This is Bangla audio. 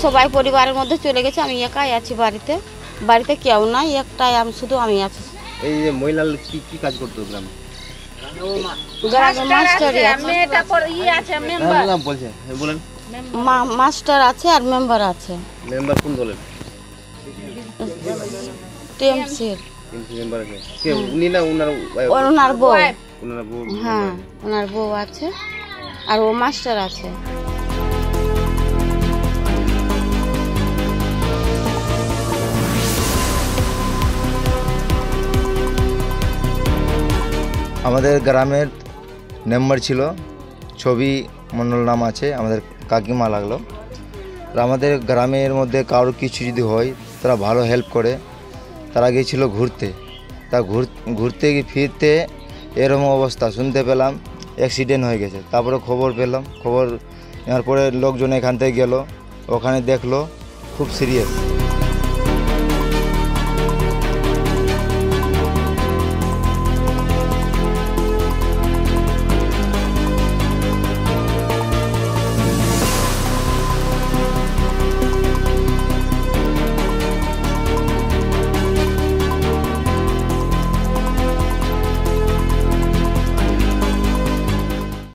সবাই পরিবারের মধ্যে চলে গেছে, আমি একাই আছি বাড়িতে। বাড়িতে কেউ নাই, একটাই আমি, শুধু আমি আছি। এই যে মহিলা কি কি কাজ করতো গ্রামে? গ্রামে মাস্টারই আছে, বলছে বলেন। মাস্টার আছে আর মেম্বার আছে। মেম্বার কোন দলের? টিএমসির মেম্বার আছে কে? উনি না ওনার বউ? ওনার বউ? হ্যাঁ, ওনার বউ আছে আর ও মাস্টার আছে। আমাদের গ্রামের মেম্বার ছিল, ছবি মণ্ডল নাম আছে, আমাদের কাকিমা লাগলো। আর আমাদের গ্রামের মধ্যে কারোর কিছু যদি হয় তারা ভালো হেল্প করে। তারা গিয়েছিল ঘুরতে, তা ঘুরতে গিয়ে ফিরতে এরকম অবস্থা শুনতে পেলাম অ্যাক্সিডেন্ট হয়ে গেছে। তারপরে খবর পেলাম, খবর নেওয়ার পরে লোকজন এখান থেকে গেল, ওখানে দেখলো খুব সিরিয়াস।